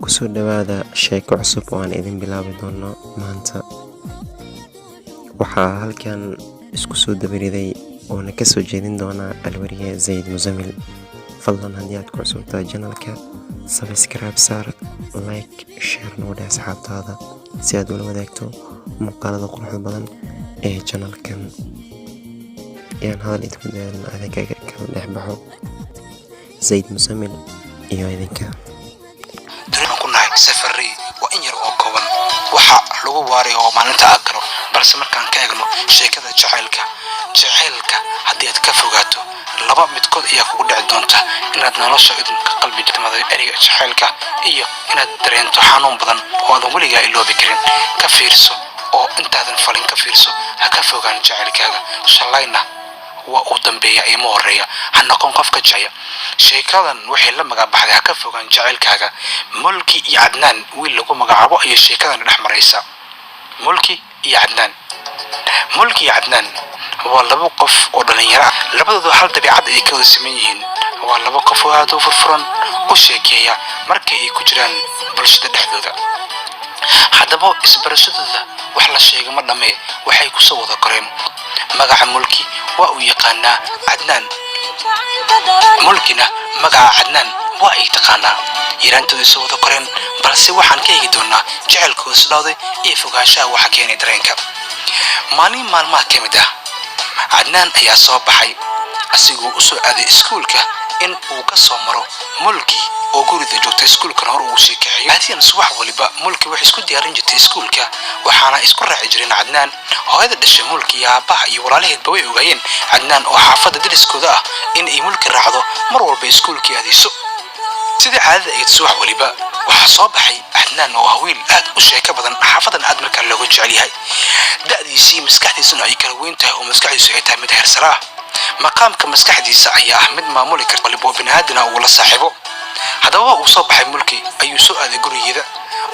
kusoo dhawaada sheeko cusub oo aan idin bilaabi doono maanta. Waxaa halkan isku soo dabariday oo na kasoo jeedin doona alwariye Zaid Muzamil. fadlan haddii aad ku cusubtahay channelka, subscribe saar, like, share na wada asxaabtaada si aad ula wadaagto muuqaalada quruxda badan ee channelkan. yaan hadal idinku daalin adinka kala dhex baxo Zaid Muzamil iyo idinka. Duraan ku nahay safari waa in yar oo kooban waxa lagu waaray oo maalinta aad galo, balse markaan ka eegno sheekada jacaylka haddii aad ka fogaato laba midkood ayaa kugu dhici doonta: inaad nolosha idinka qalbi jidmada eriga jacaylka iyo inaad dareento xanuun badan oo aadan weligaa iloobi karin. ka fiirso oo intaadan falin ka fiirso, ha ka fogaan jacaylkaaga. shalayna waa uu dambeeya ima horeeya, ha noqon qofka jecel. sheekadan waxay la magacaabay ha ka fogaan jacaylkaaga. Mulki iyo Cadnaan wiil lagu magacaabo ayay sheekadan dhex maraysa. Mulki iyo Cadnaan waa laba qof oo dhalinyaro ah, labadoodu hal dabiicad ay ka wada siman yihiin. waa laba qof oo aad u furfuran u sheekeeya markay ay ku jiraan bulshada dhexdooda. haddaba isbarashadooda wax la sheegay ma dhamee, waxay ku soo wada koreen. magaca Mulki waa uu yaqaanaa Cadnaan, Mulkina magaca Cadnaan waa ay taqaanaa. yaraantooda soo wada koreen, balse waxaan ka eegi doonaa jacaylkooda sidooda iyo fogaanshaha waxa keenay dareenka. maalin maalmaha ka mid ah, Cadnaan ayaa soo baxay asigoo u soo aaday iskuulka in uu ka soo maro Mulki oo guriga joogtay iskuulkan hor uu sheekeeyo. haddii subax waliba Mulki wax isku diyaarin jirtay iskuulka, waxaana isku raaci jireen Cadnaan. hooyada dhashay Mulki iyo aabaha iyo walaalaheedba way ogaayeen Cadnaan oo xaafadda deriskooda ah in ay Mulki raacdo mar walba iskuulkii aadayso. sida caadada ay subax waliba waxaa soo baxay Cadnaan oo ah wiil aad u sheeko badan, xaafadan aad markaa looga jecel yahay. da'diisii maskaxdiisuna ay kala weyn tahay oo maskaxdiisu ay tahay mid heer sare ah. maqaamka maskaxdiisa ayaa ah mid maamuli karta waliba bini'aadana uu la saaxiibo. haddaba uu soo baxay Mulki ayuu soo aaday gurigeeda,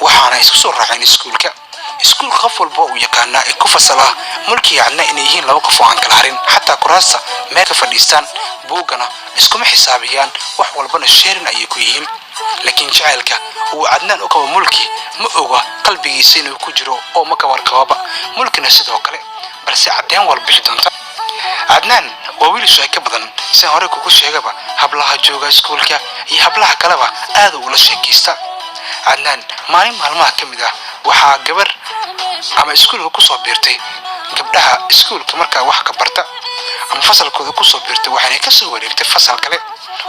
waxaana isku soo raaceen iskuulka. qof walba uu yaqaanaa ee ku fasal ah Mulki iyo Cadnaan inay yihiin laba qof oo aan kala harin. xataa kuraasta meel ka fadhiistaan, buugana iskuma xisaabiyaan, wax walbana sheerin ayay ku yihiin. laakiin jacaylka uu Cadnaan u qabo Mulki ma oga qalbigiisa inuu ku jiro oo ma ka warqababa. Mulkina sidoo kale, balse cadeen wal bixi doonta. Cadnaan waa wiil sheeko badan, si hore kugu sheegaba hablaha jooga iskuulka iyo hablaha kaleba aad u la sheekaysta. Cadnaan maalin maalmaha ka mid ah waxaa gabar ama iskuulka ku soo biirtay gabdhaha iskuulka markaa wax ka barta ama fasalkooda ku soo biirtay, waxaana ka soo wareegtay fasal kale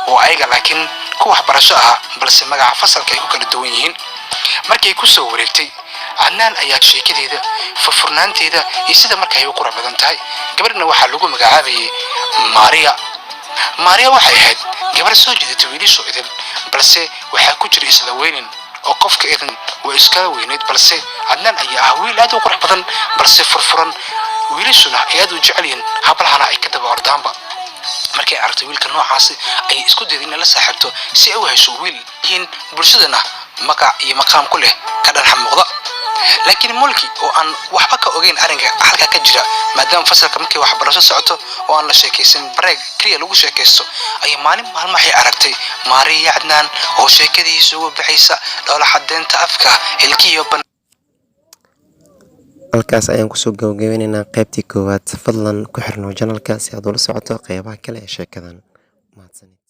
oo ayaga laakiin ku waxbarasho ah, balse magaca fasalka ay ku kala duwan yihiin. markay ku soo wareegtay, Cadnaan ayaa sheekadeeda furfurnaanteeda iyo sida markay u qurux badan tahay. gabadhna waxaa lagu magacaabayay Maria waxay ahayd gabar soo jeedatay wiilasha idin, balse waxaa ku jira isla weynin oo qofka idin waa iska weyneed. balse Cadnaan ayaa ah wiil aad u qurux badan, balse furfuran. wiilashuna ay aad u jecel yihiin, hablahana ay ka daba ordaanba. markay aragtay wiilka noocaasi ay isku dayday in la saaxiibto si ay u hesho wiil yihiin bulshadana magac iyo maqaam ku leh ka dhan muuqda. laakiin Mulki oo aan waxba ka ogeyn arrinka halka ka jira, maadaama fasalka markay waxbarasho socoto oo aan la sheekaysan break kaliya lagu sheekaysto, ay maalin maalmahay aragtay Maria iyo Cadnaan oo sheekadiisa uga bixaysa dhoola xadeenta afka hilkiyo halkaas ayaan kusoo gabagabeynaynaa qaybtii koowaad. fadlan ku xirnoo channelka si aad ula socoto qaybaha kale ee sheekadan. mahadsanid.